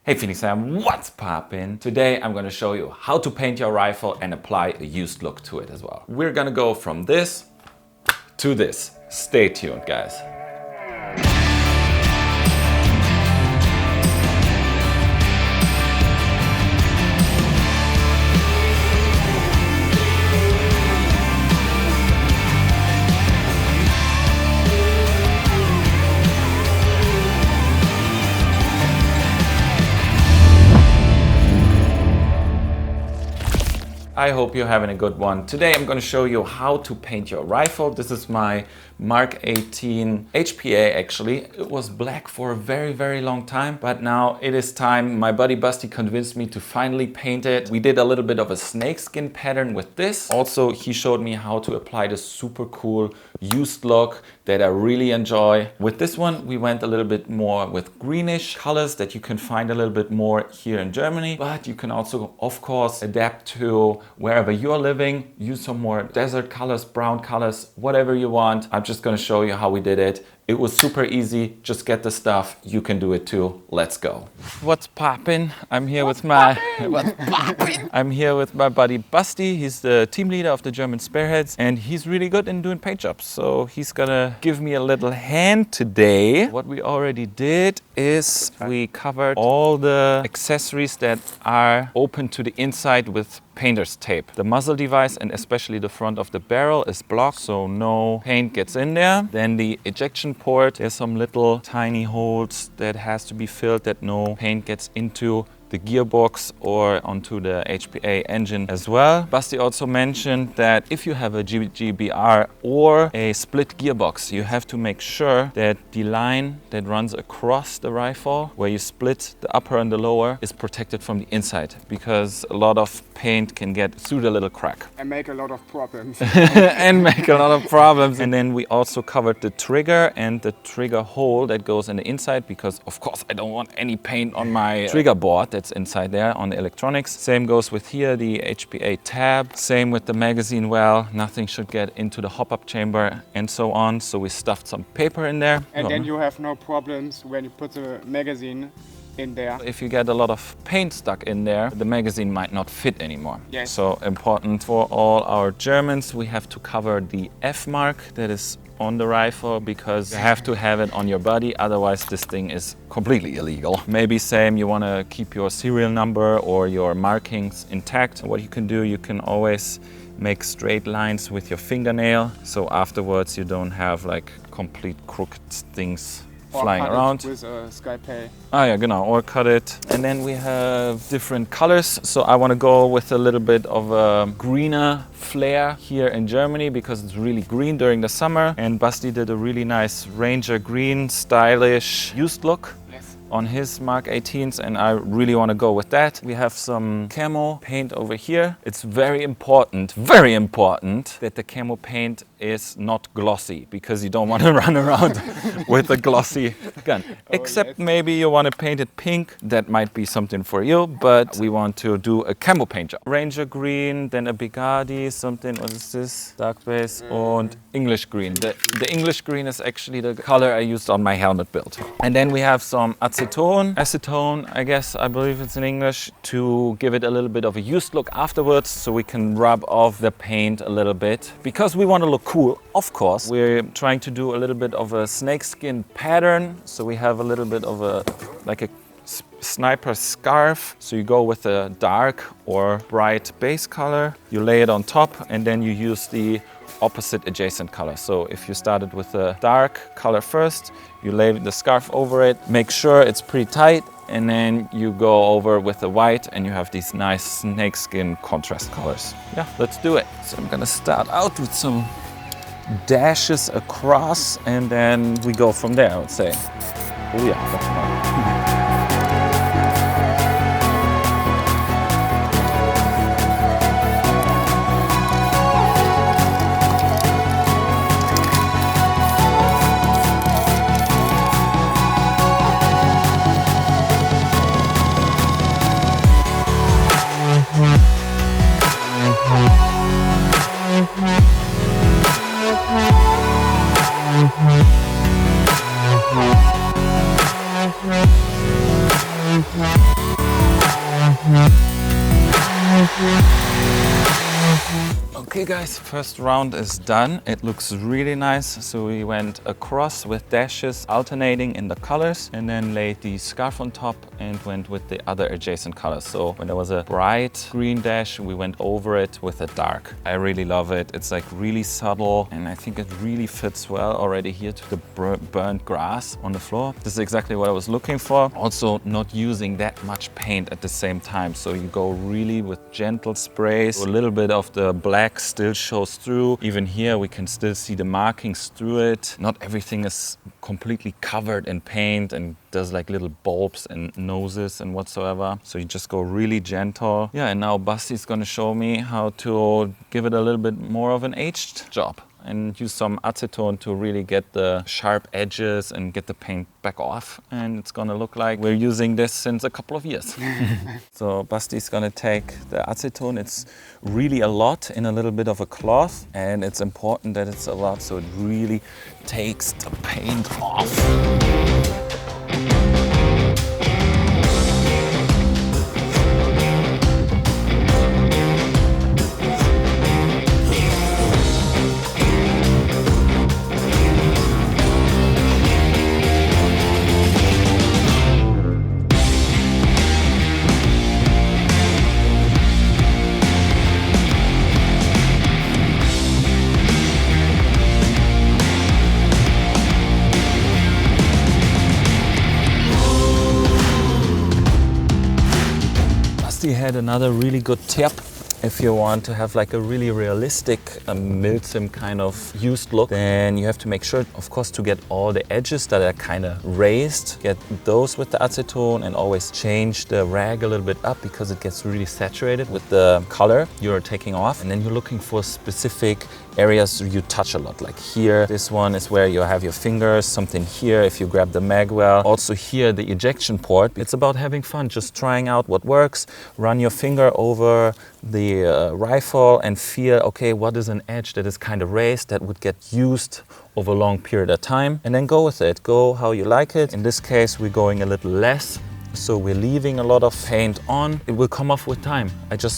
Hey Phoenix fam, what's poppin'? Today I'm gonna show you how to paint your rifle and apply a used look to it as well. We're gonna go from this to this. Stay tuned, guys. I hope you're having a good one. Today I'm going to show you how to paint your rifle. This is my Mark 18 HPA actually. It was black for a very long time, but now it is time. My buddy Basti convinced me to finally paint it. We did a little bit of a snakeskin pattern with this. Also, he showed me how to apply this super cool used look that I really enjoy. With this one, we went a little bit more with greenish colors that you can find a little bit more here in Germany, but you can also, of course, adapt to wherever you're living. Use some more desert colors, brown colors, whatever you want. I'm just gonna show you how we did it. It was super easy. Just get the stuff. You can do it too. Let's go. What's poppin'? I'm here with my buddy Basti. He's the team leader of the German Spearheads, and he's really good in doing paint jobs. So he's gonna give me a little hand today. What we already did is we covered all the accessories that are open to the inside with painter's tape. The muzzle device and especially the front of the barrel is blocked, so no paint gets in there. Then the ejection port, there's some little tiny holes that has to be filled that no paint gets into the gearbox or onto the HPA engine as well. Basti also mentioned that if you have a GBR or a split gearbox, you have to make sure that the line that runs across the rifle, where you split the upper and the lower, is protected from the inside, because a lot of paint can get through the little crack. And make a lot of problems. And then we also covered the trigger and the trigger hole that goes in the inside, because of course I don't want any paint on my trigger board that's inside there on the electronics. Same goes with here, the HPA tab. Same with the magazine well. Nothing should get into the hop-up chamber and so on. So we stuffed some paper in there. And then you have no problems when you put the magazine in there. If you get a lot of paint stuck in there, the magazine might not fit anymore. Yes. So important for all our Germans, we have to cover the F mark that is on the rifle, because you have to have it on your body, otherwise this thing is completely illegal. Maybe same, you want to keep your serial number or your markings intact. What you can do, you can always make straight lines with your fingernail, so afterwards you don't have like complete crooked things flying around. With a Skypay. Ah yeah, genau, or cut it. And then we have different colors. So I want to go with a little bit of a greener flair here in Germany, because it's really green during the summer. And Basti did a really nice Ranger green, stylish used look on his Mark 18s, and I really want to go with that. We have some camo paint over here. It's very important that the camo paint is not glossy, because you don't want to run around with a glossy gun. Except maybe you want to paint it pink. That might be something for you, but we want to do a camo paint job. Ranger green, then a Bigadi, something, what is this? Dark base, and English green. The English green is actually the color I used on my helmet build. And then we have some acetone, I believe it's in English, to give it a little bit of a used look afterwards, so we can rub off the paint a little bit, because we want to look cool. Of course, we're trying to do a little bit of a snakeskin pattern, so we have a little bit of a sniper scarf. So you go with a dark or bright base color, you lay it on top, and then you use the opposite adjacent color. So if you started with a dark color first, you lay the scarf over it, make sure it's pretty tight, and then you go over with the white, and you have these nice snakeskin contrast colors. Yeah, let's do it. So I'm gonna start out with some dashes across, and then we go from there, I would say. Oh yeah, that's fine. Okay guys, first round is done. It looks really nice. So we went across with dashes alternating in the colors and then laid the scarf on top and went with the other adjacent colors. So when there was a bright green dash, we went over it with a dark. I really love it. It's like really subtle and I think it really fits well already here to the burnt grass on the floor. This is exactly what I was looking for. Also not using that much paint at the same time. So you go really with gentle sprays. A little bit of the black still shows through. Even here we can still see the markings through it. Not everything is completely covered in paint and does like little bulbs and noses and whatsoever. So you just go really gentle. Yeah, and now Basti's gonna show me how to give it a little bit more of an aged job and use some acetone to really get the sharp edges and get the paint back off. And it's gonna look like we're using this since a couple of years. So Basti's gonna take the acetone. It's really a lot in a little bit of a cloth, and it's important that it's a lot so it really takes the paint off. Had another really good tip. If you want to have like a really realistic Milsim kind of used look, then you have to make sure, of course, to get all the edges that are kind of raised, get those with the acetone and always change the rag a little bit up because it gets really saturated with the color you're taking off. And then you're looking for specific areas you touch a lot, like here. This one is where you have your fingers, something here if you grab the mag well. Also here, the ejection port. It's about having fun, just trying out what works. Run your finger over the rifle and feel, okay, what is an edge that is kind of raised that would get used over a long period of time, and then go with it. Go how you like it. In this case, we're going a little less. So we're leaving a lot of paint on. It will come off with time.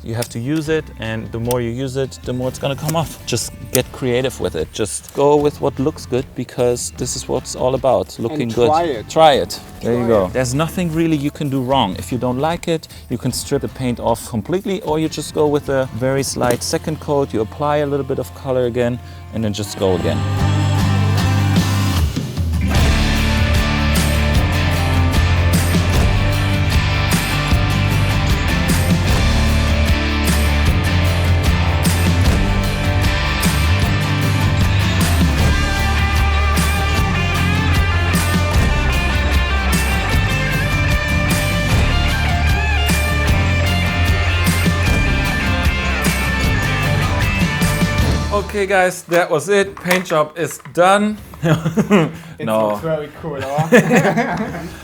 You have to use it, and the more you use it, the more it's gonna come off. Just get creative with it. Just go with what looks good, because this is what it's all about, looking good. Try it. There you go. There's nothing really you can do wrong. If you don't like it, you can strip the paint off completely, or you just go with a very slight second coat. You apply a little bit of color again, and then just go again. Okay guys, that was it. Paint job is done. It looks very cool.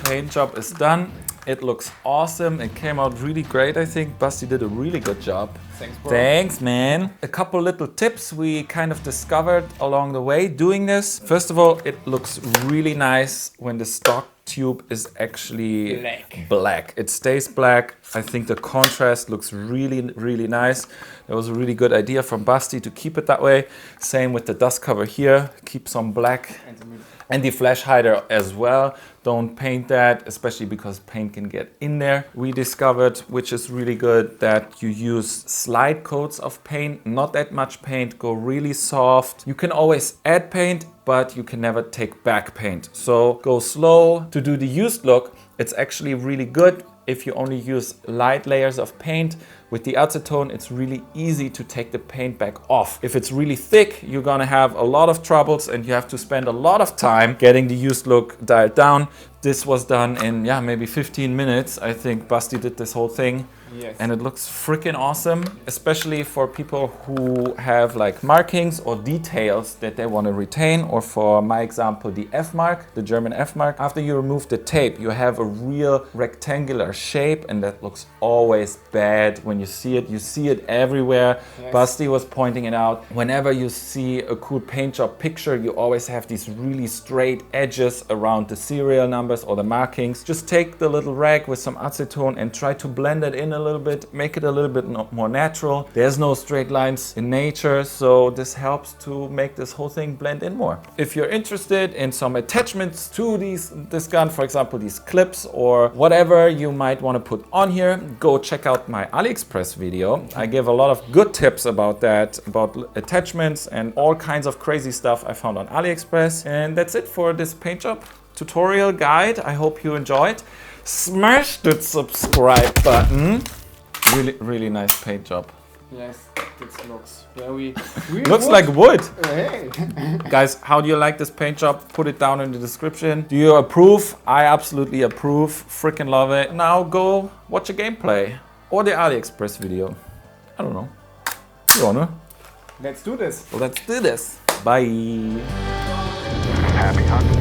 Paint job is done. It looks awesome. It came out really great, I think. Basti did a really good job. Thanks, bro. Thanks, man. A couple little tips we kind of discovered along the way doing this. First of all, it looks really nice when the stock tube is actually black. It stays black. I think the contrast looks really, really nice. That was a really good idea from Basti to keep it that way. Same with the dust cover here. Keep some black. And the flash hider as well. Don't paint that, especially because paint can get in there. We discovered, which is really good, that you use slide coats of paint, not that much paint, go really soft. You can always add paint, but you can never take back paint. So go slow. To do the used look, it's actually really good if you only use light layers of paint. With the acetone, it's really easy to take the paint back off. If it's really thick, you're gonna have a lot of troubles and you have to spend a lot of time getting the used look dialed down. This was done in, maybe 15 minutes. I think Basti did this whole thing. Yes. And it looks freaking awesome, especially for people who have like markings or details that they want to retain, or for my example, the F mark, the German F mark. After you remove the tape, you have a real rectangular shape, and that looks always bad when you see it everywhere. Yes. Basti was pointing it out. Whenever you see a cool paint job picture, you always have these really straight edges around the serial number numbers or the markings. Just take the little rag with some acetone and try to blend it in a little bit, make it a little bit more natural. There's no straight lines in nature, so this helps to make this whole thing blend in more. If you're interested in some attachments to this gun, for example, these clips or whatever you might want to put on here, go check out my AliExpress video. I give a lot of good tips about that, about attachments and all kinds of crazy stuff I found on AliExpress. And that's it for this paint job tutorial guide. I hope you enjoyed. Smash that subscribe button. Really nice paint job. Yes, this looks very looks like wood. Hey. Guys, how do you like this paint job? Put it down in the description. Do you approve? I absolutely approve. Freaking love it. Now go watch a gameplay or the AliExpress video. I don't know. You wanna? Let's do this. Let's do this. Bye. Happy hunting.